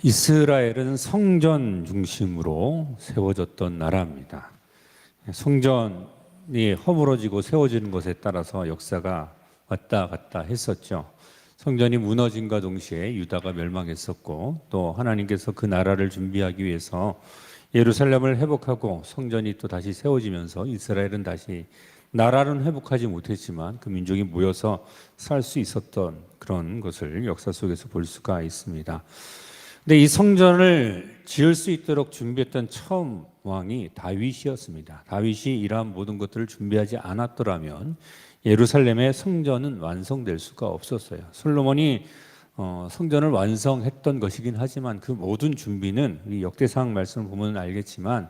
이스라엘은 성전 중심으로 세워졌던 나라입니다. 성전이 허물어지고 세워지는 것에 따라서 역사가 왔다 갔다 했었죠. 성전이 무너짐과 동시에 유다가 멸망했었고, 또 하나님께서 그 나라를 준비하기 위해서 예루살렘을 회복하고 성전이 또 다시 세워지면서 이스라엘은 다시 나라는 회복하지 못했지만 그 민족이 모여서 살 수 있었던 그런 것을 역사 속에서 볼 수가 있습니다. 근데 이 성전을 지을 수 있도록 준비했던 처음 왕이 다윗이었습니다. 다윗이 이러한 모든 것들을 준비하지 않았더라면 예루살렘의 성전은 완성될 수가 없었어요. 솔로몬이 성전을 완성했던 것이긴 하지만 그 모든 준비는 우리 역대상 말씀을 보면 알겠지만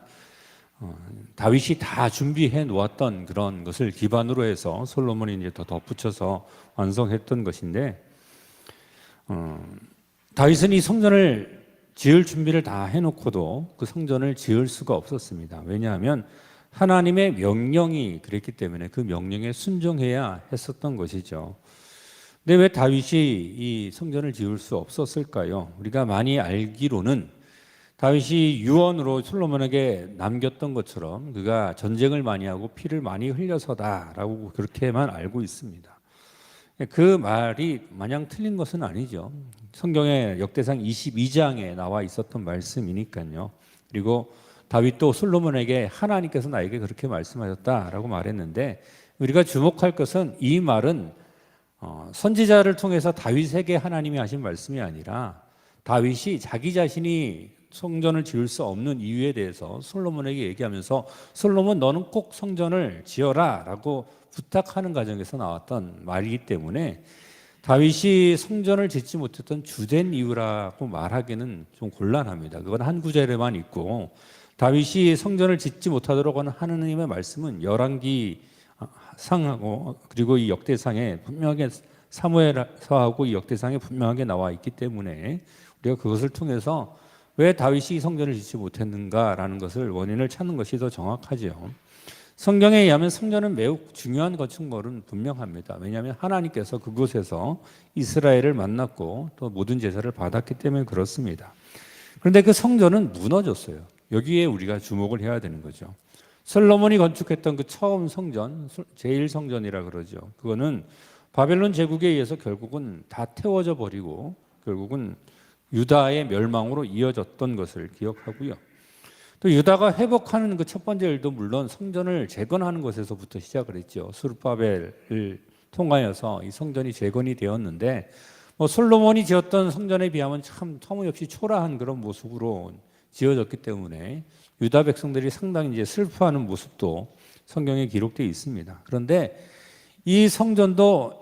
다윗이 다 준비해 놓았던 그런 것을 기반으로 해서 솔로몬이 이제 더 덧붙여서 완성했던 것인데, 다윗은 이 성전을 지을 준비를 다 해놓고도 그 성전을 지을 수가 없었습니다. 왜냐하면 하나님의 명령이 그랬기 때문에 그 명령에 순종해야 했었던 것이죠. 근데 왜 다윗이 이 성전을 지을 수 없었을까요? 우리가 많이 알기로는 다윗이 유언으로 솔로몬에게 남겼던 것처럼 그가 전쟁을 많이 하고 피를 많이 흘려서다라고 그렇게만 알고 있습니다. 그 말이 마냥 틀린 것은 아니죠. 성경의 역대상 22장에 나와 있었던 말씀이니까요. 그리고 다윗도 솔로몬에게 하나님께서 나에게 그렇게 말씀하셨다라고 말했는데, 우리가 주목할 것은 이 말은 선지자를 통해서 다윗에게 하나님이 하신 말씀이 아니라 다윗이 자기 자신이 성전을 지을 수 없는 이유에 대해서 솔로몬에게 얘기하면서 솔로몬 너는 꼭 성전을 지어라 라고 부탁하는 과정에서 나왔던 말이기 때문에 다윗이 성전을 짓지 못했던 주된 이유라고 말하기는 좀 곤란합니다. 그건 한 구절에만 있고, 다윗이 성전을 짓지 못하도록 하는 하느님의 말씀은 열왕기 상하고 그리고 이 역대상에 분명하게, 사무엘서하고 이 역대상에 분명하게 나와 있기 때문에 우리가 그것을 통해서 왜 다윗이 성전을 짓지 못했는가라는 것을 원인을 찾는 것이 더 정확하죠. 성경에 의하면 성전은 매우 중요한 것인 것은 분명합니다. 왜냐하면 하나님께서 그곳에서 이스라엘을 만났고 또 모든 제사를 받았기 때문에 그렇습니다. 그런데 그 성전은 무너졌어요. 여기에 우리가 주목을 해야 되는 거죠. 솔로몬이 건축했던 그 처음 성전, 제1성전이라 그러죠. 그거는 바벨론 제국에 의해서 결국은 다 태워져 버리고 결국은 유다의 멸망으로 이어졌던 것을 기억하고요. 또 유다가 회복하는 그 첫 번째 일도 물론 성전을 재건하는 것에서부터 시작을 했죠. 스룹바벨을 통하여서 이 성전이 재건이 되었는데, 솔로몬이 지었던 성전에 비하면 참 터무니없이 초라한 그런 모습으로 지어졌기 때문에 유다 백성들이 상당히 이제 슬퍼하는 모습도 성경에 기록되어 있습니다. 그런데 이 성전도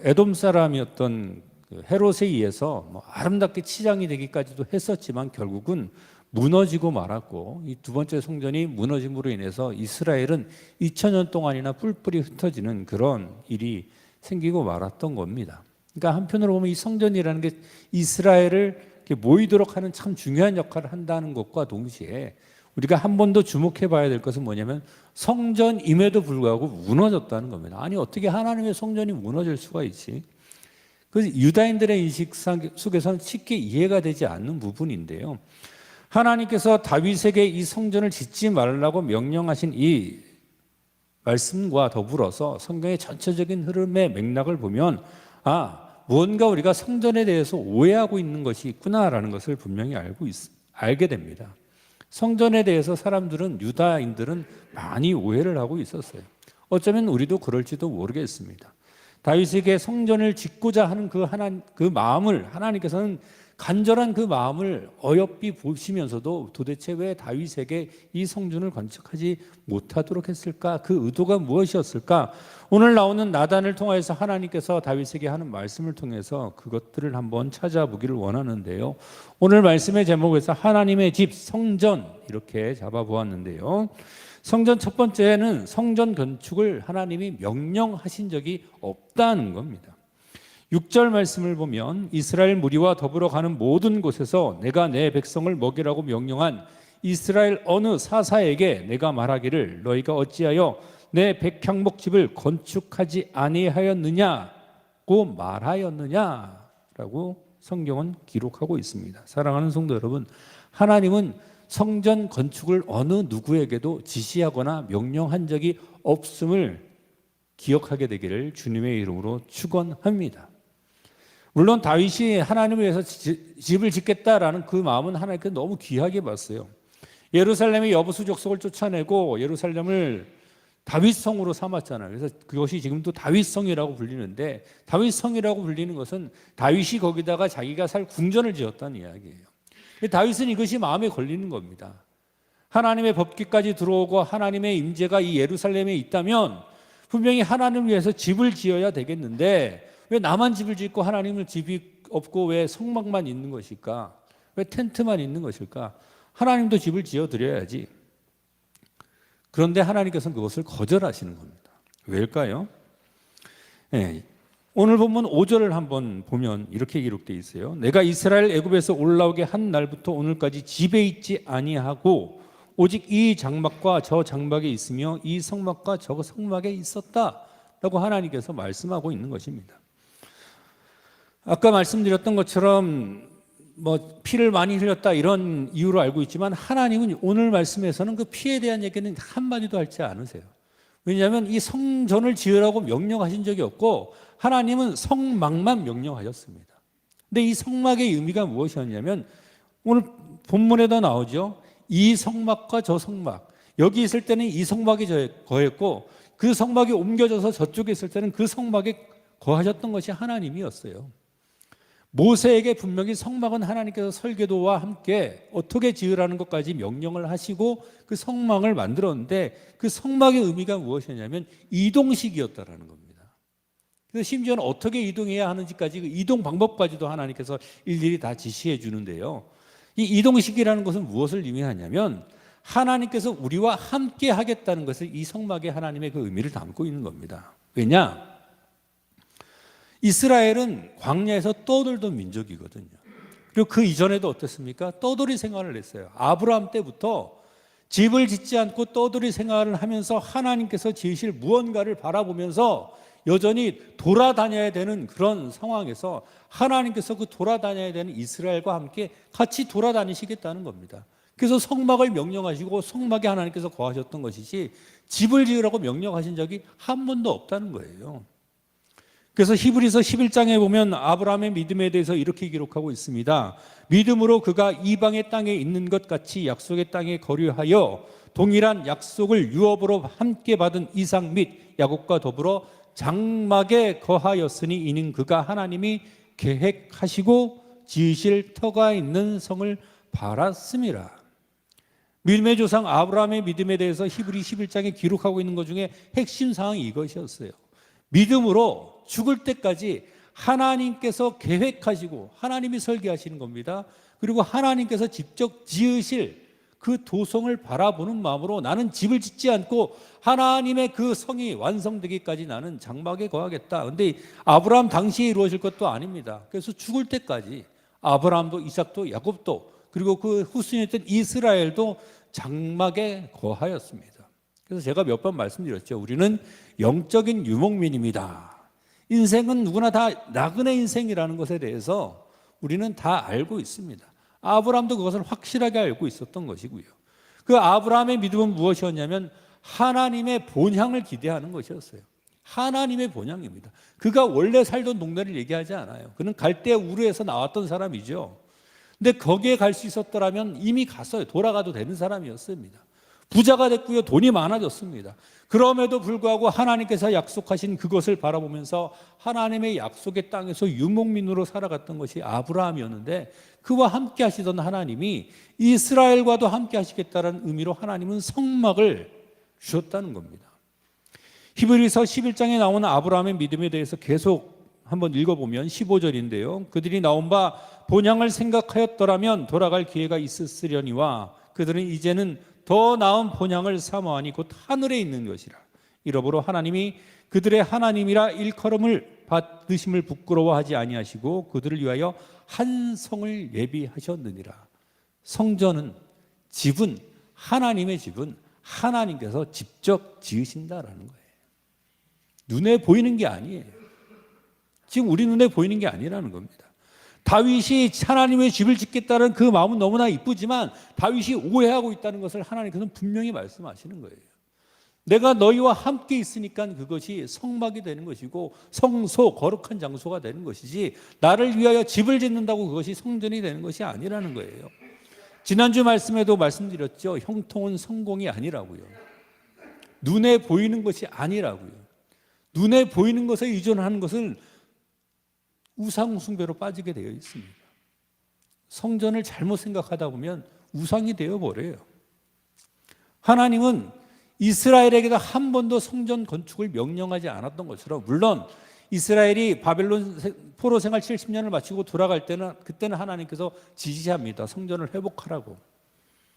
에돔 사람이었던 헤롯에 의해서 아름답게 치장이 되기까지도 했었지만 결국은 무너지고 말았고, 이 두 번째 성전이 무너짐으로 인해서 이스라엘은 2000년 동안이나 뿔뿔이 흩어지는 그런 일이 생기고 말았던 겁니다. 그러니까 한편으로 보면 이 성전이라는 게 이스라엘을 모이도록 하는 참 중요한 역할을 한다는 것과 동시에 우리가 한 번 더 주목해 봐야 될 것은 뭐냐면 성전임에도 불구하고 무너졌다는 겁니다. 아니 어떻게 하나님의 성전이 무너질 수가 있지? 그 유다인들의 인식 속에서는 쉽게 이해가 되지 않는 부분인데요. 하나님께서 다윗에게 이 성전을 짓지 말라고 명령하신 이 말씀과 더불어서 성경의 전체적인 흐름의 맥락을 보면 무언가 우리가 성전에 대해서 오해하고 있는 것이 있구나라는 것을 분명히 알게 됩니다. 성전에 대해서 유다인들은 많이 오해를 하고 있었어요. 어쩌면 우리도 그럴지도 모르겠습니다. 다윗에게 성전을 짓고자 하는 그 마음을 하나님께서는 간절한 그 마음을 어여삐 보시면서도 도대체 왜 다윗에게 이 성전을 건축하지 못하도록 했을까? 그 의도가 무엇이었을까? 오늘 나오는 나단을 통해서 하나님께서 다윗에게 하는 말씀을 통해서 그것들을 한번 찾아보기를 원하는데요. 오늘 말씀의 제목에서 하나님의 집, 성전 이렇게 잡아보았는데요. 성전 첫 번째는 성전 건축을 하나님이 명령하신 적이 없다는 겁니다. 6절 말씀을 보면 이스라엘 무리와 더불어 가는 모든 곳에서 내가 내 백성을 먹이라고 명령한 이스라엘 어느 사사에게 내가 말하기를 너희가 어찌하여 내 백향목집을 건축하지 아니하였느냐고 말하였느냐라고 성경은 기록하고 있습니다. 사랑하는 성도 여러분, 하나님은 성전 건축을 어느 누구에게도 지시하거나 명령한 적이 없음을 기억하게 되기를 주님의 이름으로 축원합니다. 물론 다윗이 하나님을 위해서 집을 짓겠다라는 그 마음은 하나님께 너무 귀하게 봤어요. 예루살렘의 여부수 족속을 쫓아내고 예루살렘을 다윗성으로 삼았잖아요. 그래서 그것이 지금도 다윗성이라고 불리는데, 다윗성이라고 불리는 것은 다윗이 거기다가 자기가 살 궁전을 지었다는 이야기예요. 다윗은 이것이 마음에 걸리는 겁니다. 하나님의 법궤까지 들어오고 하나님의 임재가 이 예루살렘에 있다면 분명히 하나님을 위해서 집을 지어야 되겠는데, 왜 나만 집을 짓고 하나님은 집이 없고 왜 성막만 있는 것일까? 왜 텐트만 있는 것일까? 하나님도 집을 지어드려야지. 그런데 하나님께서는 그것을 거절하시는 겁니다. 왜일까요? 네, 오늘 본문 5절을 한번 보면 이렇게 기록되어 있어요. 내가 이스라엘 애굽에서 올라오게 한 날부터 오늘까지 집에 있지 아니하고 오직 이 장막과 저 장막에 있으며 이 성막과 저 성막에 있었다라고 하나님께서 말씀하고 있는 것입니다. 아까 말씀드렸던 것처럼 피를 많이 흘렸다 이런 이유로 알고 있지만, 하나님은 오늘 말씀에서는 그 피에 대한 얘기는 한마디도 하지 않으세요. 왜냐하면 이 성전을 지으라고 명령하신 적이 없고 하나님은 성막만 명령하셨습니다. 근데 이 성막의 의미가 무엇이었냐면, 오늘 본문에도 나오죠. 이 성막과 저 성막, 여기 있을 때는 이 성막이 거했고 그 성막이 옮겨져서 저쪽에 있을 때는 그 성막에 거하셨던 것이 하나님이었어요. 모세에게 분명히 성막은 하나님께서 설계도와 함께 어떻게 지으라는 것까지 명령을 하시고 그 성막을 만들었는데, 그 성막의 의미가 무엇이냐면 이동식이었다라는 겁니다. 그래서 심지어는 어떻게 이동해야 하는지까지, 그 이동 방법까지도 하나님께서 일일이 다 지시해 주는데요. 이 이동식이라는 것은 무엇을 의미하냐면, 하나님께서 우리와 함께 하겠다는 것을 이 성막에 하나님의 그 의미를 담고 있는 겁니다. 왜냐? 이스라엘은 광야에서 떠돌던 민족이거든요. 그리고 그 이전에도 어땠습니까? 떠돌이 생활을 했어요. 아브라함 때부터 집을 짓지 않고 떠돌이 생활을 하면서 하나님께서 지으실 무언가를 바라보면서 여전히 돌아다녀야 되는 그런 상황에서 하나님께서 그 돌아다녀야 되는 이스라엘과 함께 같이 돌아다니시겠다는 겁니다. 그래서 성막을 명령하시고 성막에 하나님께서 거하셨던 것이지 집을 지으라고 명령하신 적이 한 번도 없다는 거예요. 그래서 히브리서 11장에 보면 아브라함의 믿음에 대해서 이렇게 기록하고 있습니다. 믿음으로 그가 이방의 땅에 있는 것 같이 약속의 땅에 거류하여 동일한 약속을 유업으로 함께 받은 이삭 및 야곱과 더불어 장막에 거하였으니 이는 그가 하나님이 계획하시고 지으실 터가 있는 성을 바랐음이라. 믿음의 조상 아브라함의 믿음에 대해서 히브리 11장에 기록하고 있는 것 중에 핵심 사항이 이것이었어요. 믿음으로 죽을 때까지 하나님께서 계획하시고 하나님이 설계하시는 겁니다. 그리고 하나님께서 직접 지으실 그 도성을 바라보는 마음으로 나는 집을 짓지 않고 하나님의 그 성이 완성되기까지 나는 장막에 거하겠다. 그런데 아브라함 당시에 이루어질 것도 아닙니다. 그래서 죽을 때까지 아브라함도 이삭도 야곱도 그리고 그 후손이었던 이스라엘도 장막에 거하였습니다. 그래서 제가 몇 번 말씀드렸죠. 우리는 영적인 유목민입니다. 인생은 누구나 다 나그네 인생이라는 것에 대해서 우리는 다 알고 있습니다. 아브라함도 그것을 확실하게 알고 있었던 것이고요. 그 아브라함의 믿음은 무엇이었냐면 하나님의 본향을 기대하는 것이었어요. 하나님의 본향입니다. 그가 원래 살던 동네를 얘기하지 않아요. 그는 갈대 우르에서 나왔던 사람이죠. 근데 거기에 갈 수 있었더라면 이미 갔어요. 돌아가도 되는 사람이었습니다. 부자가 됐고요. 돈이 많아졌습니다. 그럼에도 불구하고 하나님께서 약속하신 그것을 바라보면서 하나님의 약속의 땅에서 유목민으로 살아갔던 것이 아브라함이었는데, 그와 함께 하시던 하나님이 이스라엘과도 함께 하시겠다는 의미로 하나님은 성막을 주셨다는 겁니다. 히브리서 11장에 나오는 아브라함의 믿음에 대해서 계속 한번 읽어보면 15절인데요. 그들이 나온 바 본향을 생각하였더라면 돌아갈 기회가 있었으려니와 그들은 이제는 더 나은 본향을 사모하니 곧 하늘에 있는 것이라. 이러므로 하나님이 그들의 하나님이라 일컬음을 받으심을 부끄러워하지 아니하시고 그들을 위하여 한 성을 예비하셨느니라. 성전은, 집은, 하나님의 집은 하나님께서 직접 지으신다라는 거예요. 눈에 보이는 게 아니에요. 지금 우리 눈에 보이는 게 아니라는 겁니다. 다윗이 하나님의 집을 짓겠다는 그 마음은 너무나 이쁘지만 다윗이 오해하고 있다는 것을 하나님께서는 분명히 말씀하시는 거예요. 내가 너희와 함께 있으니까 그것이 성막이 되는 것이고 성소, 거룩한 장소가 되는 것이지 나를 위하여 집을 짓는다고 그것이 성전이 되는 것이 아니라는 거예요. 지난주 말씀에도 말씀드렸죠. 형통은 성공이 아니라고요. 눈에 보이는 것이 아니라고요. 눈에 보이는 것에 의존하는 것은 우상 숭배로 빠지게 되어 있습니다. 성전을 잘못 생각하다 보면 우상이 되어버려요. 하나님은 이스라엘에게도 한 번도 성전 건축을 명령하지 않았던 것처럼, 물론 이스라엘이 바벨론 포로 생활 70년을 마치고 돌아갈 때는 그때는 하나님께서 지시합니다. 성전을 회복하라고.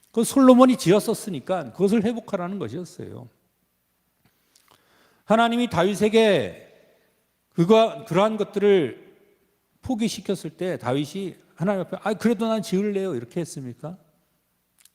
그건 솔로몬이 지었었으니까 그것을 회복하라는 것이었어요. 하나님이 다윗에게 그러한 것들을 포기시켰을 때 다윗이 하나님 앞에 그래도 난 지을래요 이렇게 했습니까?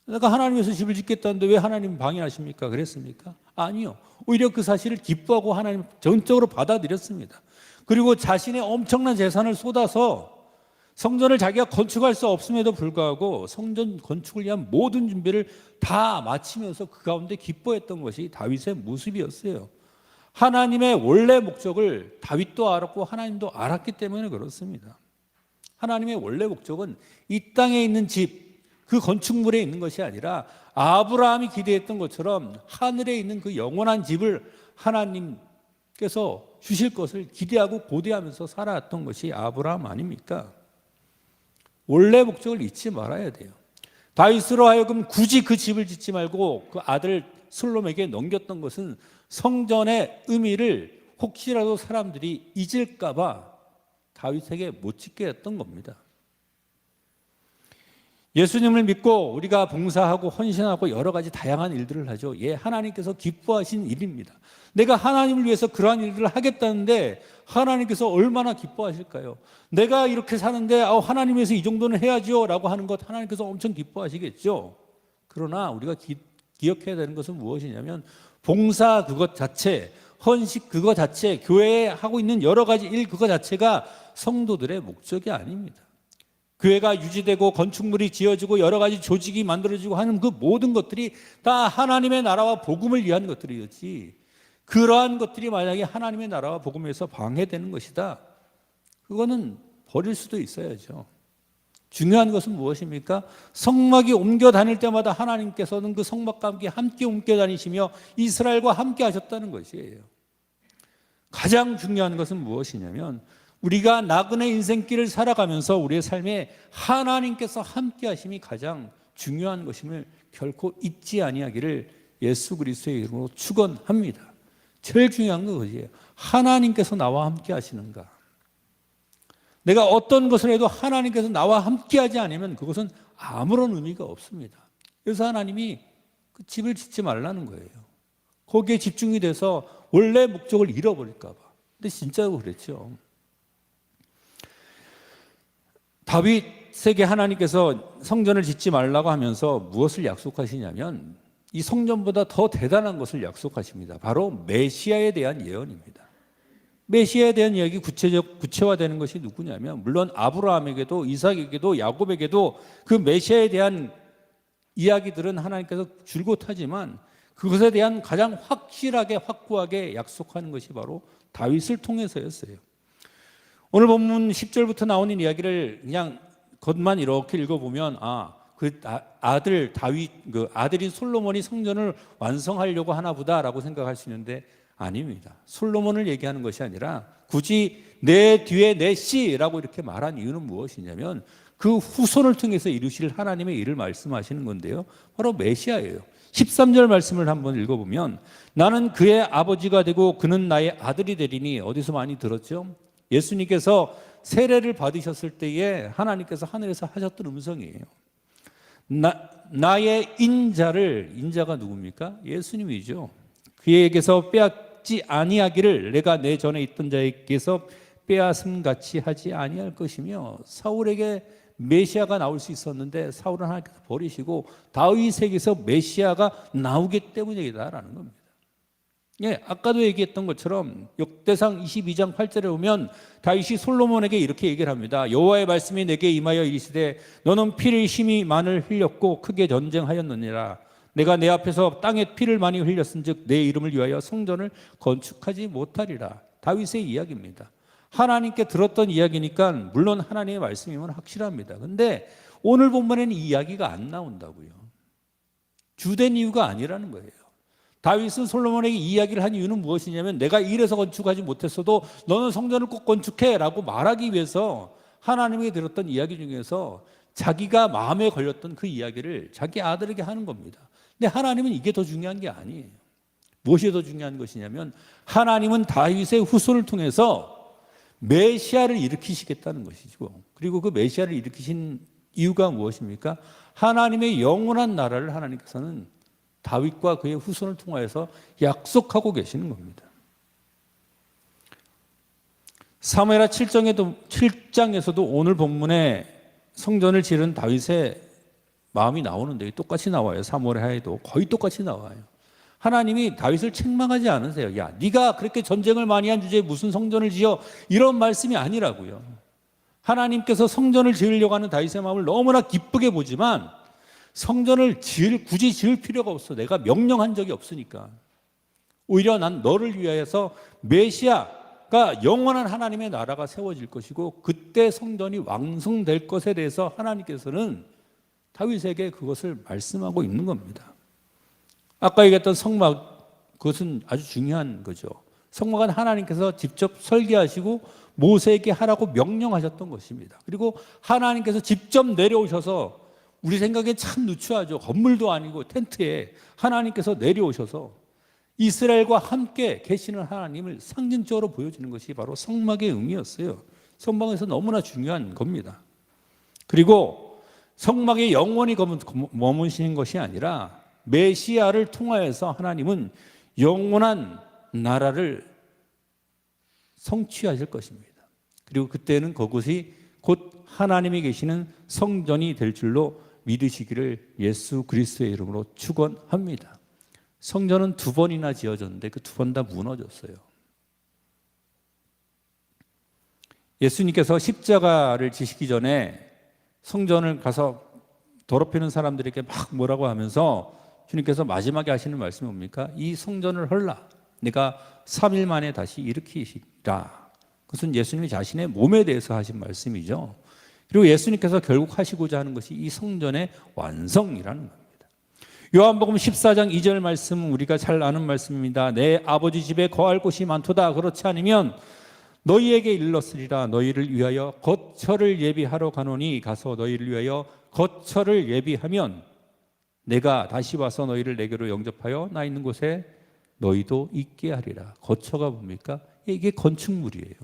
내가 하나님께서 집을 짓겠다는데 왜 하나님 방해하십니까? 그랬습니까? 아니요. 오히려 그 사실을 기뻐하고 하나님 전적으로 받아들였습니다. 그리고 자신의 엄청난 재산을 쏟아서 성전을 자기가 건축할 수 없음에도 불구하고 성전 건축을 위한 모든 준비를 다 마치면서 그 가운데 기뻐했던 것이 다윗의 모습이었어요. 하나님의 원래 목적을 다윗도 알았고 하나님도 알았기 때문에 그렇습니다. 하나님의 원래 목적은 이 땅에 있는 집, 그 건축물에 있는 것이 아니라 아브라함이 기대했던 것처럼 하늘에 있는 그 영원한 집을 하나님께서 주실 것을 기대하고 고대하면서 살아왔던 것이 아브라함 아닙니까? 원래 목적을 잊지 말아야 돼요. 다윗으로 하여금 굳이 그 집을 짓지 말고 그 아들 솔로몬에게 넘겼던 것은 성전의 의미를 혹시라도 사람들이 잊을까 봐 다윗에게 못 짓게 했던 겁니다. 예수님을 믿고 우리가 봉사하고 헌신하고 여러 가지 다양한 일들을 하죠. 하나님께서 기뻐하신 일입니다. 내가 하나님을 위해서 그러한 일들을 하겠다는데 하나님께서 얼마나 기뻐하실까요? 내가 이렇게 사는데 하나님 위해서 이 정도는 해야죠 라고 하는 것 하나님께서 엄청 기뻐하시겠죠. 그러나 우리가 기억해야 되는 것은 무엇이냐면 봉사 그것 자체, 헌식 그것 자체, 교회에 하고 있는 여러 가지 일 그것 자체가 성도들의 목적이 아닙니다. 교회가 유지되고 건축물이 지어지고 여러 가지 조직이 만들어지고 하는 그 모든 것들이 다 하나님의 나라와 복음을 위한 것들이었지, 그러한 것들이 만약에 하나님의 나라와 복음에서 방해되는 것이다, 그거는 버릴 수도 있어야죠. 중요한 것은 무엇입니까? 성막이 옮겨 다닐 때마다 하나님께서는 그 성막과 함께 옮겨 다니시며 이스라엘과 함께 하셨다는 것이에요. 가장 중요한 것은 무엇이냐면 우리가 나그네 인생길을 살아가면서 우리의 삶에 하나님께서 함께 하심이 가장 중요한 것임을 결코 잊지 아니하기를 예수 그리스도의 이름으로 축원합니다. 제일 중요한 건 그것이에요. 하나님께서 나와 함께 하시는가? 내가 어떤 것을 해도 하나님께서 나와 함께 하지 않으면 그것은 아무런 의미가 없습니다. 그래서 하나님이 그 집을 짓지 말라는 거예요. 거기에 집중이 돼서 원래 목적을 잃어버릴까 봐. 근데 진짜로 그랬죠. 다윗에게 하나님께서 성전을 짓지 말라고 하면서 무엇을 약속하시냐면 이 성전보다 더 대단한 것을 약속하십니다. 바로 메시아에 대한 예언입니다. 메시아에 대한 이야기 구체화되는 것이 누구냐면 물론 아브라함에게도 이삭에게도 야곱에게도 그 메시아에 대한 이야기들은 하나님께서 줄곧 하지만 그것에 대한 가장 확실하게 확고하게 약속하는 것이 바로 다윗을 통해서였어요. 오늘 본문 10절부터 나오는 이야기를 그냥 겉만 이렇게 읽어보면 아들 다윗, 그 아들인 솔로몬이 성전을 완성하려고 하나 보다라고 생각할 수 있는데 아닙니다. 솔로몬을 얘기하는 것이 아니라 굳이 내 뒤에 내 씨라고 이렇게 말한 이유는 무엇이냐면 그 후손을 통해서 이루실 하나님의 일을 말씀하시는 건데요. 바로 메시아예요. 13절 말씀을 한번 읽어보면 나는 그의 아버지가 되고 그는 나의 아들이 되리니, 어디서 많이 들었죠? 예수님께서 세례를 받으셨을 때에 하나님께서 하늘에서 하셨던 음성이에요. 나의 인자가 누굽니까? 예수님이죠. 그에게서 빼앗지 아니하기를 내가 내 전에 있던 자에게서 빼앗음같이 하지 아니할 것이며, 사울에게 메시아가 나올 수 있었는데 사울은 하나님께서 버리시고 다윗에게서 메시아가 나오기 때문이다라는 겁니다. 예, 아까도 얘기했던 것처럼 역대상 22장 8절에 보면 다윗이 솔로몬에게 이렇게 얘기를 합니다. 여호와의 말씀이 내게 임하여 이르시되 너는 피를 심히 많이 흘렸고 크게 전쟁하였느니라. 내가 내 앞에서 땅에 피를 많이 흘렸은즉 내 이름을 위하여 성전을 건축하지 못하리라. 다윗의 이야기입니다. 하나님께 들었던 이야기니까 물론 하나님의 말씀이면 확실합니다. 근데 오늘 본문에는 이 이야기가 안 나온다고요. 주된 이유가 아니라는 거예요. 다윗은 솔로몬에게 이 이야기를 한 이유는 무엇이냐면 내가 이래서 건축하지 못했어도 너는 성전을 꼭 건축해 라고 말하기 위해서 하나님에게 들었던 이야기 중에서 자기가 마음에 걸렸던 그 이야기를 자기 아들에게 하는 겁니다. 근데 하나님은 이게 더 중요한 게 아니에요. 무엇이 더 중요한 것이냐면 하나님은 다윗의 후손을 통해서 메시아를 일으키시겠다는 것이고, 그리고 그 메시아를 일으키신 이유가 무엇입니까? 하나님의 영원한 나라를 하나님께서는 다윗과 그의 후손을 통하여서 약속하고 계시는 겁니다. 사무엘하 7장에서도 오늘 본문에 성전을 지은 다윗의 마음이 나오는데 똑같이 나와요. 사무엘하에도 거의 똑같이 나와요. 하나님이 다윗을 책망하지 않으세요. 야, 네가 그렇게 전쟁을 많이 한 주제에 무슨 성전을 지어, 이런 말씀이 아니라고요. 하나님께서 성전을 지으려고 하는 다윗의 마음을 너무나 기쁘게 보지만 성전을 굳이 지을 필요가 없어. 내가 명령한 적이 없으니까. 오히려 난 너를 위하여서 메시아가 영원한 하나님의 나라가 세워질 것이고 그때 성전이 완성될 것에 대해서 하나님께서는 다윗에게 그것을 말씀하고 있는 겁니다. 아까 얘기했던 성막, 그것은 아주 중요한 거죠. 성막은 하나님께서 직접 설계하시고 모세에게 하라고 명령하셨던 것입니다. 그리고 하나님께서 직접 내려오셔서, 우리 생각에 참 누추하죠. 건물도 아니고 텐트에 하나님께서 내려오셔서 이스라엘과 함께 계시는 하나님을 상징적으로 보여주는 것이 바로 성막의 의미였어요. 성막에서 너무나 중요한 겁니다. 그리고 성막에 영원히 머무시는 것이 아니라 메시아를 통하여서 하나님은 영원한 나라를 성취하실 것입니다. 그리고 그때는 그곳이 곧 하나님이 계시는 성전이 될 줄로 믿으시기를 예수 그리스도의 이름으로 축원합니다. 성전은 2번이나 지어졌는데 그 2번 다 무너졌어요. 예수님께서 십자가를 지시기 전에 성전을 가서 더럽히는 사람들에게 막 뭐라고 하면서 주님께서 마지막에 하시는 말씀이 뭡니까? 이 성전을 헐라. 내가 3일 만에 다시 일으키시리라. 그것은 예수님이 자신의 몸에 대해서 하신 말씀이죠. 그리고 예수님께서 결국 하시고자 하는 것이 이 성전의 완성이라는 겁니다. 요한복음 14장 2절 말씀, 우리가 잘 아는 말씀입니다. 내 아버지 집에 거할 곳이 많도다. 그렇지 않으면 너희에게 일렀으리라. 너희를 위하여 거처를 예비하러 가노니 가서 너희를 위하여 거처를 예비하면 내가 다시 와서 너희를 내게로 영접하여 나 있는 곳에 너희도 있게 하리라. 거처가 뭡니까? 이게 건축물이에요.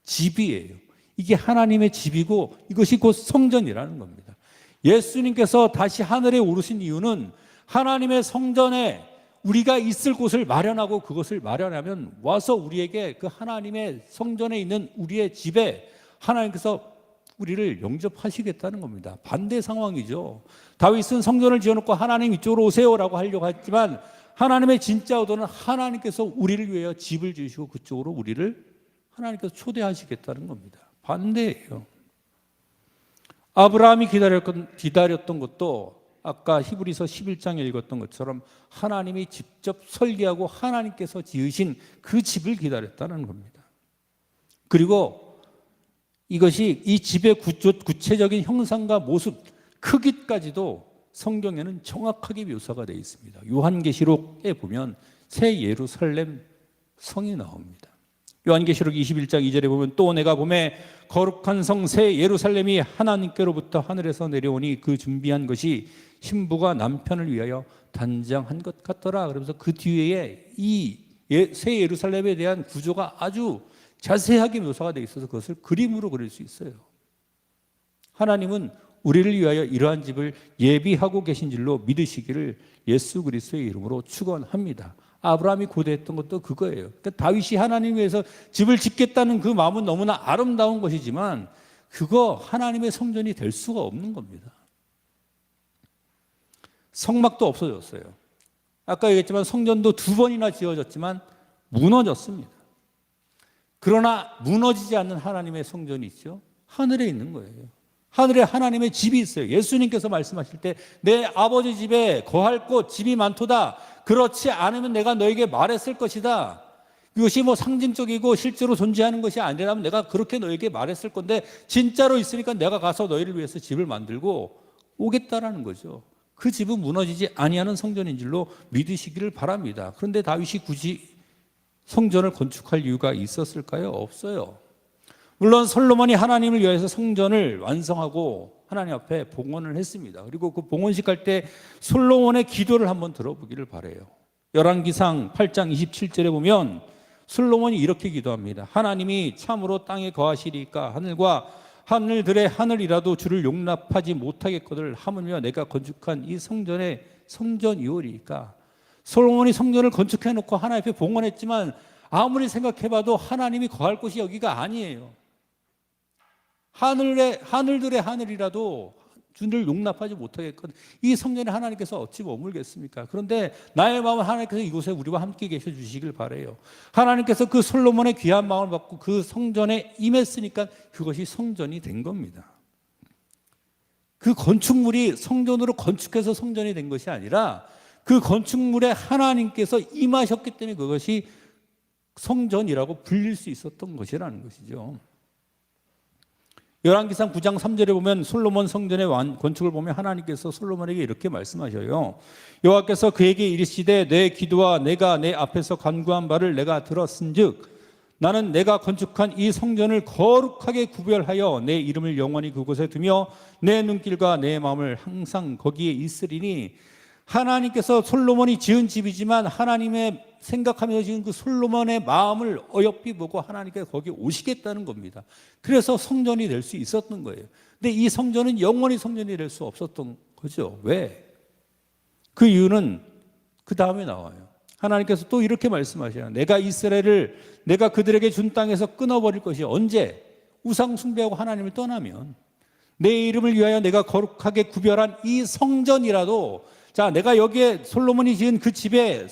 집이에요. 이게 하나님의 집이고 이것이 곧 성전이라는 겁니다. 예수님께서 다시 하늘에 오르신 이유는 하나님의 성전에 우리가 있을 곳을 마련하고 그것을 마련하면 와서 우리에게 그 하나님의 성전에 있는 우리의 집에 하나님께서 우리를 영접하시겠다는 겁니다. 반대 상황이죠. 다윗은 성전을 지어놓고 하나님 이쪽으로 오세요라고 하려고 했지만 하나님의 진짜 의도는 하나님께서 우리를 위하여 집을 지으시고 그쪽으로 우리를 하나님께서 초대하시겠다는 겁니다. 반대예요. 아브라함이 기다렸던 것도 아까 히브리서 11장에 읽었던 것처럼 하나님이 직접 설계하고 하나님께서 지으신 그 집을 기다렸다는 겁니다. 그리고 이것이 이 집의 구체적인 형상과 모습, 크기까지도 성경에는 정확하게 묘사가 되어 있습니다. 요한계시록에 보면 새 예루살렘 성이 나옵니다. 요한계시록 21장 2절에 보면 또 내가 보매 거룩한 성 새 예루살렘이 하나님께로부터 하늘에서 내려오니 그 준비한 것이 신부가 남편을 위하여 단장한 것 같더라. 그러면서 그 뒤에 이 새 예루살렘에 대한 구조가 아주 자세하게 묘사가 되어 있어서 그것을 그림으로 그릴 수 있어요. 하나님은 우리를 위하여 이러한 집을 예비하고 계신 줄로 믿으시기를 예수 그리스도의 이름으로 축원합니다. 아브라함이 고대했던 것도 그거예요. 그러니까 다윗이 하나님 위해서 집을 짓겠다는 그 마음은 너무나 아름다운 것이지만 그거 하나님의 성전이 될 수가 없는 겁니다. 성막도 없어졌어요. 아까 얘기했지만 성전도 2번이나 지어졌지만 무너졌습니다. 그러나 무너지지 않는 하나님의 성전이 있죠. 하늘에 있는 거예요. 하늘에 하나님의 집이 있어요. 예수님께서 말씀하실 때 내 아버지 집에 거할 곳 집이 많도다. 그렇지 않으면 내가 너에게 말했을 것이다. 이것이 뭐 상징적이고 실제로 존재하는 것이 아니라면 내가 그렇게 너에게 말했을 건데 진짜로 있으니까 내가 가서 너희를 위해서 집을 만들고 오겠다라는 거죠. 그 집은 무너지지 아니하는 성전인 줄로 믿으시기를 바랍니다. 그런데 다윗이 굳이 성전을 건축할 이유가 있었을까요? 없어요. 물론 솔로몬이 하나님을 위해서 성전을 완성하고 하나님 앞에 봉헌을 했습니다. 그리고 그 봉헌식 할 때 솔로몬의 기도를 한번 들어보기를 바라요. 열왕기상 8장 27절에 보면 솔로몬이 이렇게 기도합니다. 하나님이 참으로 땅에 거하시리까 하늘과 하늘들의 하늘이라도 주를 용납하지 못하겠거늘 하물며 내가 건축한 이 성전의 성전이오리까. 솔로몬이 성전을 건축해 놓고 하나님 앞에 봉헌했지만 아무리 생각해봐도 하나님이 거할 곳이 여기가 아니에요. 하늘들의 하늘이라도 주를 용납하지 못하겠거든. 이 성전에 하나님께서 어찌 머물겠습니까? 그런데 나의 마음은 하나님께서 이곳에 우리와 함께 계셔 주시길 바라요. 하나님께서 그 솔로몬의 귀한 마음을 받고 그 성전에 임했으니까 그것이 성전이 된 겁니다. 그 건축물이 성전으로 건축해서 성전이 된 것이 아니라 그 건축물에 하나님께서 임하셨기 때문에 그것이 성전이라고 불릴 수 있었던 것이라는 것이죠. 열왕기상 9장 3절에 보면 솔로몬 성전의 건축을 보면 하나님께서 솔로몬에게 이렇게 말씀하셔요. 여호와께서 그에게 이르시되 내 기도와 내가 내 앞에서 간구한 바를 내가 들었은즉 나는 내가 건축한 이 성전을 거룩하게 구별하여 내 이름을 영원히 그곳에 두며 내 눈길과 내 마음을 항상 거기에 있으리니. 하나님께서 솔로몬이 지은 집이지만 하나님의 생각하면서 지금 그 솔로몬의 마음을 어여삐 보고 하나님께서 거기에 오시겠다는 겁니다. 그래서 성전이 될 수 있었던 거예요. 근데 이 성전은 영원히 성전이 될 수 없었던 거죠. 왜? 그 이유는 그 다음에 나와요. 하나님께서 또 이렇게 말씀하셔요. 내가 이스라엘을 내가 그들에게 준 땅에서 끊어버릴 것이 언제? 우상 숭배하고 하나님을 떠나면. 내 이름을 위하여 내가 거룩하게 구별한 이 성전이라도, 자, 내가 여기에 솔로몬이 지은 그 집에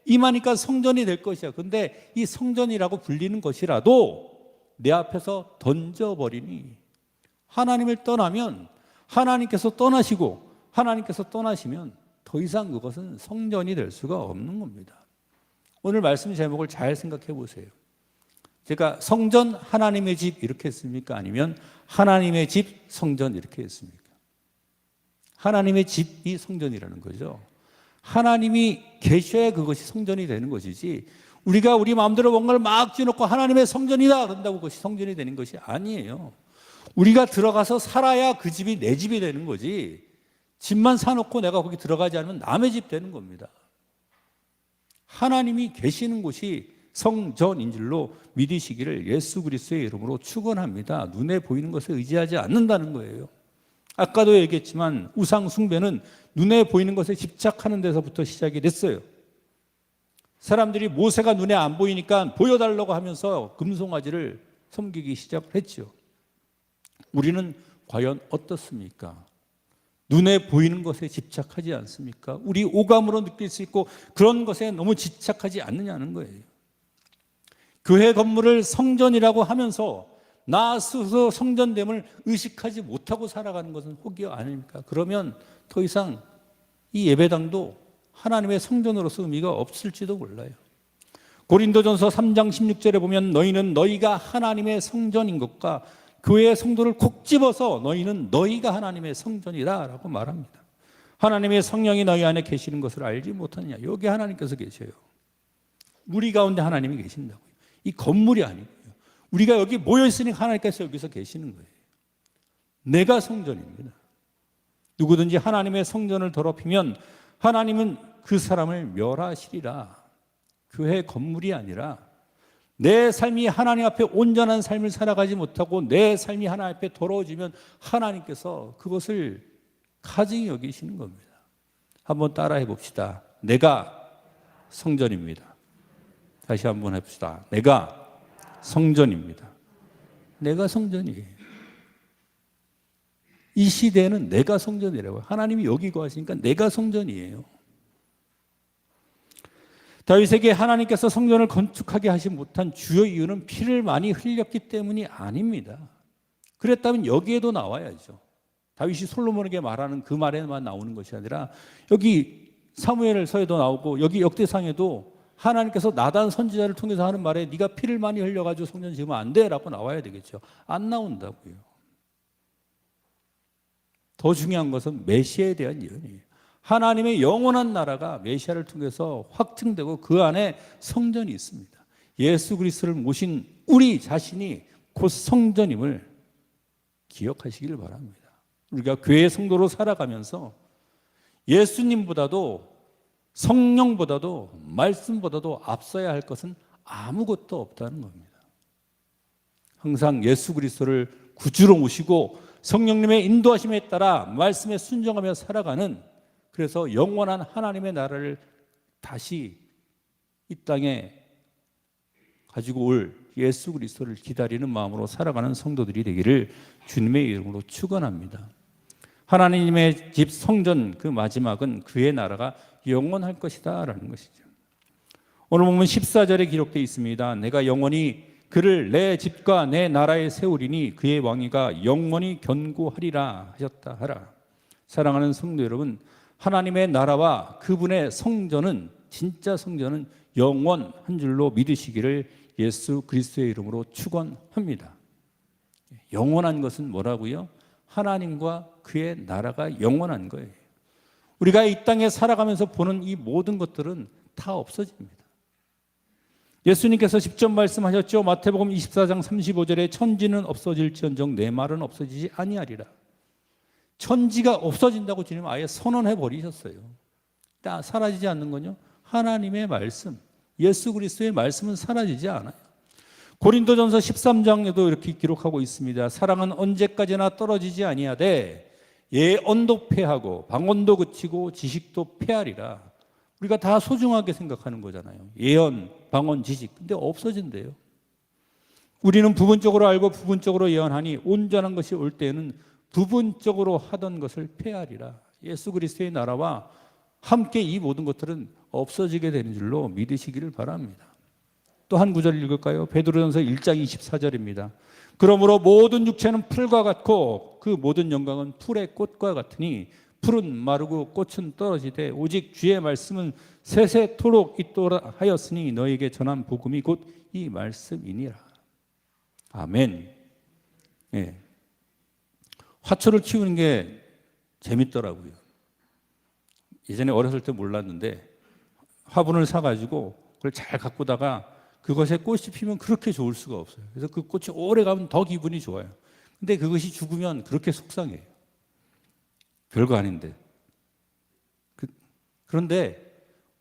임하니까 성전이 될 것이야. 그런데 이 성전이라고 불리는 것이라도 내 앞에서 던져버리니. 하나님을 떠나면, 하나님께서 떠나시고 하나님께서 떠나시면 더 이상 그것은 성전이 될 수가 없는 겁니다. 오늘 말씀 제목을 잘 생각해 보세요. 제가 성전 하나님의 집 이렇게 했습니까? 아니면 하나님의 집 성전 이렇게 했습니까? 하나님의 집이 성전이라는 거죠. 하나님이 계셔야 그것이 성전이 되는 것이지, 우리가 우리 마음대로 뭔가를 막 지어놓고 하나님의 성전이다 그런다고 그것이 성전이 되는 것이 아니에요. 우리가 들어가서 살아야 그 집이 내 집이 되는 거지, 집만 사놓고 내가 거기 들어가지 않으면 남의 집 되는 겁니다. 하나님이 계시는 곳이 성전인 줄로 믿으시기를 예수 그리스도의 이름으로 축원합니다. 눈에 보이는 것에 의지하지 않는다는 거예요. 아까도 얘기했지만 우상 숭배는 눈에 보이는 것에 집착하는 데서부터 시작이 됐어요. 사람들이 모세가 눈에 안 보이니까 보여달라고 하면서 금송아지를 섬기기 시작을 했죠. 우리는 과연 어떻습니까? 눈에 보이는 것에 집착하지 않습니까? 우리 오감으로 느낄 수 있고 그런 것에 너무 집착하지 않느냐는 거예요. 교회 건물을 성전이라고 하면서 나 스스로 성전됨을 의식하지 못하고 살아가는 것은 혹여 아닙니까? 그러면 더 이상 이 예배당도 하나님의 성전으로서 의미가 없을지도 몰라요. 고린도전서 3장 16절에 보면 너희는 너희가 하나님의 성전인 것과 교회의 성도를 콕 집어서 너희는 너희가 하나님의 성전이다 라고 말합니다. 하나님의 성령이 너희 안에 계시는 것을 알지 못하느냐. 여기 하나님께서 계셔요. 우리 가운데 하나님이 계신다고요. 이 건물이 아니고요. 우리가 여기 모여있으니 하나님께서 여기서 계시는 거예요. 내가 성전입니다. 누구든지 하나님의 성전을 더럽히면 하나님은 그 사람을 멸하시리라. 교회 건물이 아니라 내 삶이 하나님 앞에 온전한 삶을 살아가지 못하고 내 삶이 하나님 앞에 더러워지면 하나님께서 그것을 가증히 여기시는 겁니다. 한번 따라해 봅시다. 내가 성전입니다. 다시 한번 해봅시다. 내가 성전입니다. 내가 성전이에요. 이 시대에는 내가 성전이라고요. 하나님이 여기 거하시니까 내가 성전이에요. 다윗에게 하나님께서 성전을 건축하게 하지 못한 주요 이유는 피를 많이 흘렸기 때문이 아닙니다. 그랬다면 여기에도 나와야죠. 다윗이 솔로몬에게 말하는 그 말에만 나오는 것이 아니라 여기 사무엘서에도 나오고 여기 역대상에도 하나님께서 나단 선지자를 통해서 하는 말에 네가 피를 많이 흘려가지고 성전 지으면 안 돼 라고 나와야 되겠죠. 안 나온다고요. 더 중요한 것은 메시아에 대한 예언이에요. 하나님의 영원한 나라가 메시아를 통해서 확증되고 그 안에 성전이 있습니다. 예수 그리스도를 모신 우리 자신이 곧 성전임을 기억하시기를 바랍니다. 우리가 교회 성도로 살아가면서 예수님보다도 성령보다도 말씀보다도 앞서야 할 것은 아무것도 없다는 겁니다. 항상 예수 그리스도를 구주로 모시고 성령님의 인도하심에 따라 말씀에 순종하며 살아가는, 그래서 영원한 하나님의 나라를 다시 이 땅에 가지고 올 예수 그리스도를 기다리는 마음으로 살아가는 성도들이 되기를 주님의 이름으로 축원합니다. 하나님의 집 성전 그 마지막은 그의 나라가 영원할 것이다 라는 것이죠. 오늘 보면 14절에 기록되어 있습니다. 내가 영원히 그를 내 집과 내 나라에 세우리니 그의 왕위가 영원히 견고하리라 하셨다 하라. 사랑하는 성도 여러분, 하나님의 나라와 그분의 성전은, 진짜 성전은 영원한 줄로 믿으시기를 예수 그리스도의 이름으로 축원합니다. 영원한 것은 뭐라고요? 하나님과 그의 나라가 영원한 거예요. 우리가 이 땅에 살아가면서 보는 이 모든 것들은 다 없어집니다. 예수님께서 직접 말씀하셨죠. 마태복음 24장 35절에 천지는 없어질지언정 내 말은 없어지지 아니하리라. 천지가 없어진다고 주님 아예 선언해 버리셨어요. 사라지지 않는 건요, 하나님의 말씀, 예수 그리스도의 말씀은 사라지지 않아요. 고린도전서 13장에도 이렇게 기록하고 있습니다. 사랑은 언제까지나 떨어지지 아니하되 예언도 패하고 방언도 그치고 지식도 패하리라. 우리가 다 소중하게 생각하는 거잖아요. 예언, 방언, 지식. 근데 없어진대요. 우리는 부분적으로 알고 부분적으로 예언하니 온전한 것이 올 때에는 부분적으로 하던 것을 패하리라. 예수 그리스도의 나라와 함께 이 모든 것들은 없어지게 되는 줄로 믿으시기를 바랍니다. 또 한 구절 읽을까요? 베드로전서 1장 24절입니다. 그러므로 모든 육체는 풀과 같고 그 모든 영광은 풀의 꽃과 같으니 풀은 마르고 꽃은 떨어지되 오직 주의 말씀은 세세토록 있도록 하였으니 너에게 전한 복음이 곧 이 말씀이니라. 아멘. 예. 화초를 키우는 게 재밌더라고요. 예전에 어렸을 때 몰랐는데 화분을 사가지고 그걸 잘 가꾸다가 그것에 꽃이 피면 그렇게 좋을 수가 없어요. 그래서 그 꽃이 오래 가면 더 기분이 좋아요. 근데 그것이 죽으면 그렇게 속상해요. 별거 아닌데. 그런데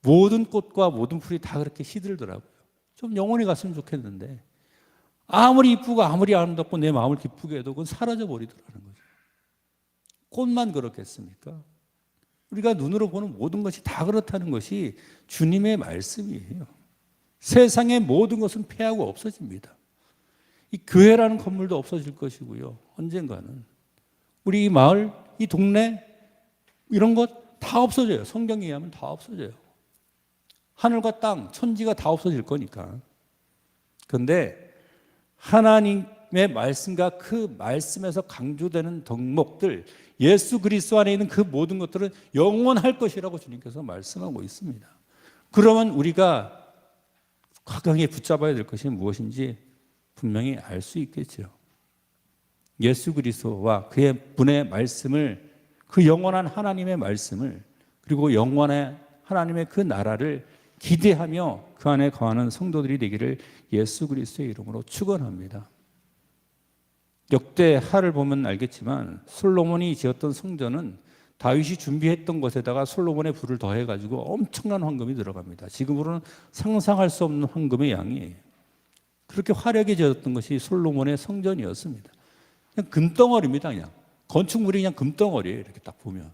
모든 꽃과 모든 풀이 다 그렇게 시들더라고요. 좀 영원히 갔으면 좋겠는데 아무리 이쁘고 아무리 아름답고 내 마음을 기쁘게 해도 그건 사라져 버리더라는 거죠. 꽃만 그렇겠습니까? 우리가 눈으로 보는 모든 것이 다 그렇다는 것이 주님의 말씀이에요. 세상의 모든 것은 패하고 없어집니다. 이 교회라는 건물도 없어질 것이고요. 언젠가는 우리 이 마을, 이 동네 이런 것 다 없어져요. 성경에 의하면 다 없어져요. 하늘과 땅, 천지가 다 없어질 거니까. 그런데 하나님의 말씀과 그 말씀에서 강조되는 덕목들, 예수 그리스도 안에 있는 그 모든 것들은 영원할 것이라고 주님께서 말씀하고 있습니다. 그러면 우리가 강하게 붙잡아야 될 것이 무엇인지 분명히 알 수 있겠죠. 예수 그리스도와 그의 분의 말씀을, 그 영원한 하나님의 말씀을, 그리고 영원한 하나님의 그 나라를 기대하며 그 안에 거하는 성도들이 되기를 예수 그리스도의 이름으로 축원합니다. 역대하를 보면 알겠지만 솔로몬이 지었던 성전은 다윗이 준비했던 것에다가 솔로몬의 부를 더해가지고 엄청난 황금이 들어갑니다. 지금으로는 상상할 수 없는 황금의 양이에요. 그렇게 화려하게 지었던 것이 솔로몬의 성전이었습니다. 그냥 금덩어리입니다. 그냥 건축물이 그냥 금덩어리예요. 이렇게 딱 보면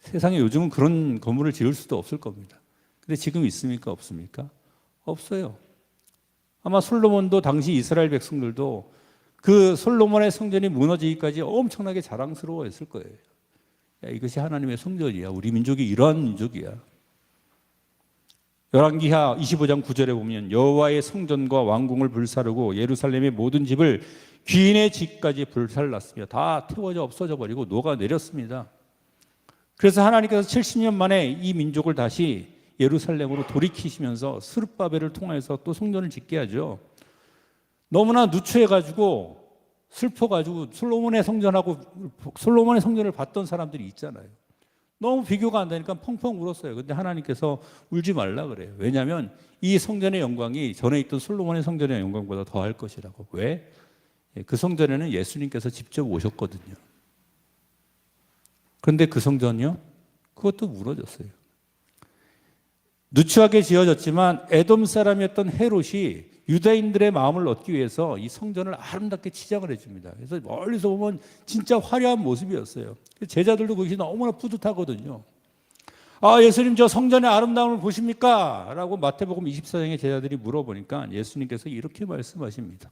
세상에 요즘은 그런 건물을 지을 수도 없을 겁니다. 근데 지금 있습니까? 없습니까? 없어요. 아마 솔로몬도 당시 이스라엘 백성들도 그 솔로몬의 성전이 무너지기까지 엄청나게 자랑스러워했을 거예요. 야, 이것이 하나님의 성전이야. 우리 민족이 이러한 민족이야. 열왕기하 25장 9절에 보면 여호와의 성전과 왕궁을 불사르고 예루살렘의 모든 집을 귀인의 집까지 불살랐으며 다 태워져 없어져 버리고 녹아내렸습니다. 그래서 하나님께서 70년 만에 이 민족을 다시 예루살렘으로 돌이키시면서 스룹바벨을 통해서 또 성전을 짓게 하죠. 너무나 누추해가지고 슬퍼가지고 솔로몬의 성전을 봤던 사람들이 있잖아요. 너무 비교가 안 되니까 펑펑 울었어요. 근데 하나님께서 울지 말라 그래요. 왜냐하면 이 성전의 영광이 전에 있던 솔로몬의 성전의 영광보다 더할 것이라고. 왜? 그 성전에는 예수님께서 직접 오셨거든요. 그런데 그 성전이요? 그것도 무너졌어요. 누추하게 지어졌지만 에돔 사람이었던 헤롯이 유대인들의 마음을 얻기 위해서 이 성전을 아름답게 치장을 해줍니다. 그래서 멀리서 보면 진짜 화려한 모습이었어요. 제자들도 그것이 너무나 뿌듯하거든요. 아, 예수님 저 성전의 아름다움을 보십니까? 라고 마태복음 24장의 제자들이 물어보니까 예수님께서 이렇게 말씀하십니다.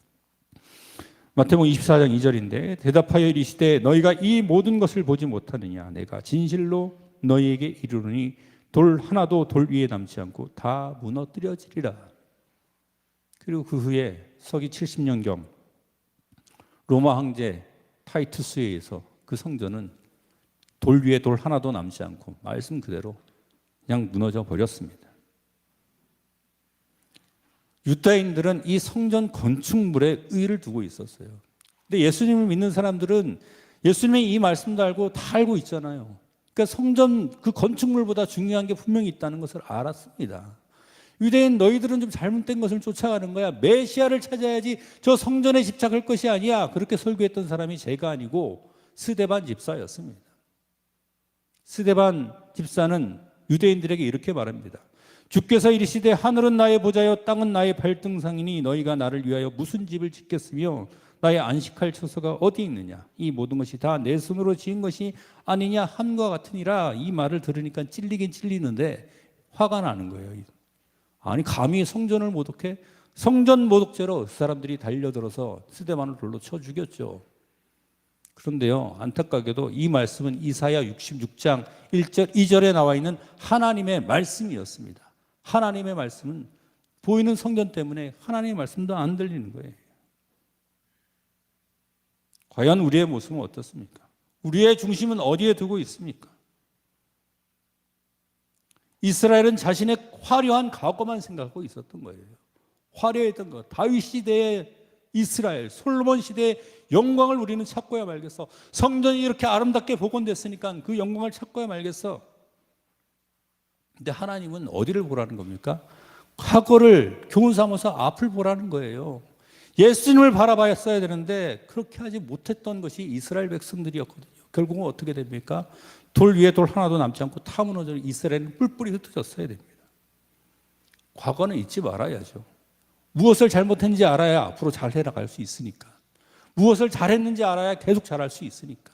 마태복음 24장 2절인데 대답하여 이르시되 너희가 이 모든 것을 보지 못하느냐? 내가 진실로 너희에게 이르노니 돌 하나도 돌 위에 남지 않고 다 무너뜨려지리라. 그리고 그 후에 서기 70년경 로마 황제 타이투스에 의해서 그 성전은 돌 위에 돌 하나도 남지 않고 말씀 그대로 그냥 무너져 버렸습니다. 유다인들은 이 성전 건축물에 의의를 두고 있었어요. 근데 예수님을 믿는 사람들은 예수님의 이 말씀도 알고 다 알고 있잖아요. 그러니까 성전 그 건축물보다 중요한 게 분명히 있다는 것을 알았습니다. 유대인 너희들은 좀 잘못된 것을 쫓아가는 거야. 메시아를 찾아야지 저 성전에 집착할 것이 아니야. 그렇게 설교했던 사람이 제가 아니고 스데반 집사였습니다. 스데반 집사는 유대인들에게 이렇게 말합니다. 주께서 이르시되 하늘은 나의 보좌요 땅은 나의 발등상이니 너희가 나를 위하여 무슨 집을 짓겠으며 나의 안식할 처소가 어디 있느냐. 이 모든 것이 다 내 손으로 지은 것이 아니냐 함과 같으니라. 이 말을 들으니까 찔리긴 찔리는데 화가 나는 거예요. 아니 감히 성전을 모독해? 성전 모독죄로 그 사람들이 달려들어서 스데반을 돌로 쳐 죽였죠. 그런데요, 안타깝게도 이 말씀은 이사야 66장 1절 2절에 나와 있는 하나님의 말씀이었습니다. 하나님의 말씀은 보이는 성전 때문에 하나님의 말씀도 안 들리는 거예요. 과연 우리의 모습은 어떻습니까? 우리의 중심은 어디에 두고 있습니까? 이스라엘은 자신의 화려한 과거만 생각하고 있었던 거예요. 화려했던 것. 다윗 시대의 이스라엘, 솔로몬 시대의 영광을 우리는 찾고야 말겠어. 성전이 이렇게 아름답게 복원됐으니까 그 영광을 찾고야 말겠어. 근데 하나님은 어디를 보라는 겁니까? 과거를 교훈 삼아서 앞을 보라는 거예요. 예수님을 바라봤어야 되는데 그렇게 하지 못했던 것이 이스라엘 백성들이었거든요. 결국은 어떻게 됩니까? 돌 위에 돌 하나도 남지 않고 타 무너져 이스라엘은 뿔뿔이 흩어졌어야 됩니다. 과거는 잊지 말아야죠. 무엇을 잘못했는지 알아야 앞으로 잘 해나갈 수 있으니까. 무엇을 잘했는지 알아야 계속 잘할 수 있으니까.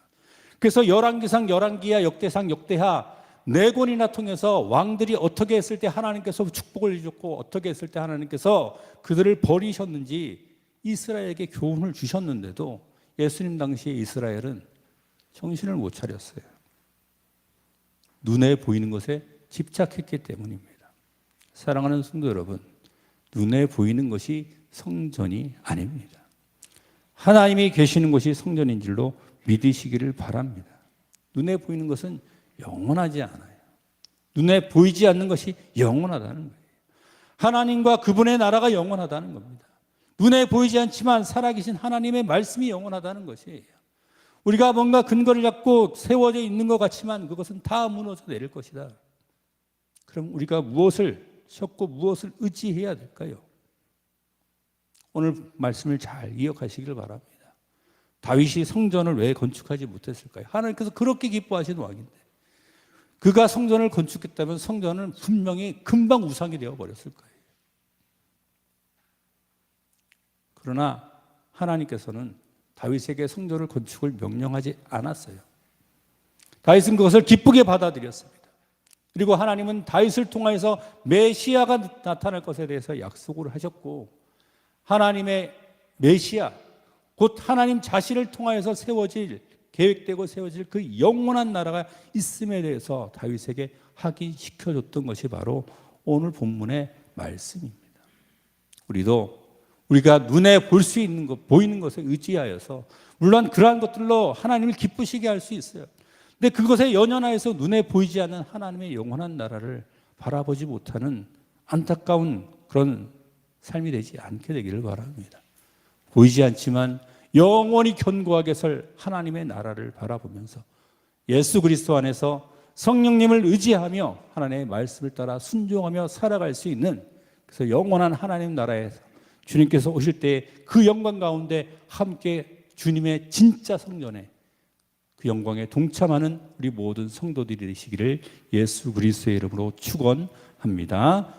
그래서 열왕기상, 열왕기하, 역대상, 역대하 네 권이나 통해서 왕들이 어떻게 했을 때 하나님께서 축복을 주셨고 어떻게 했을 때 하나님께서 그들을 버리셨는지 이스라엘에게 교훈을 주셨는데도 예수님 당시에 이스라엘은 정신을 못 차렸어요. 눈에 보이는 것에 집착했기 때문입니다. 사랑하는 성도 여러분, 눈에 보이는 것이 성전이 아닙니다. 하나님이 계시는 곳이 성전인 줄로 믿으시기를 바랍니다. 눈에 보이는 것은 영원하지 않아요. 눈에 보이지 않는 것이 영원하다는 거예요. 하나님과 그분의 나라가 영원하다는 겁니다. 눈에 보이지 않지만 살아계신 하나님의 말씀이 영원하다는 것이에요. 우리가 뭔가 근거를 잡고 세워져 있는 것 같지만 그것은 다 무너져 내릴 것이다. 그럼 우리가 무엇을 찾고 무엇을 의지해야 될까요? 오늘 말씀을 잘 이어가시길 바랍니다. 다윗이 성전을 왜 건축하지 못했을까요? 하나님께서 그렇게 기뻐하시는 왕인데 그가 성전을 건축했다면 성전은 분명히 금방 우상이 되어버렸을 거예요. 그러나 하나님께서는 다윗에게 성전을 건축을 명령하지 않았어요. 다윗은 그것을 기쁘게 받아들였습니다. 그리고 하나님은 다윗을 통해서 메시아가 나타날 것에 대해서 약속을 하셨고 하나님의 메시아, 곧 하나님 자신을 통하여서 세워질, 계획되고 세워질 그 영원한 나라가 있음에 대해서 다윗에게 확인시켜줬던 것이 바로 오늘 본문의 말씀입니다. 우리가 눈에 볼 수 있는 것, 보이는 것에 의지하여서 물론 그러한 것들로 하나님을 기쁘시게 할 수 있어요. 근데 그것에 연연하여서 눈에 보이지 않는 하나님의 영원한 나라를 바라보지 못하는 안타까운 그런 삶이 되지 않게 되기를 바랍니다. 보이지 않지만 영원히 견고하게 설 하나님의 나라를 바라보면서 예수 그리스도 안에서 성령님을 의지하며 하나님의 말씀을 따라 순종하며 살아갈 수 있는, 그래서 영원한 하나님 나라에서 주님께서 오실 때 그 영광 가운데 함께 주님의 진짜 성전에 그 영광에 동참하는 우리 모든 성도들이 되시기를 예수 그리스도의 이름으로 축원합니다.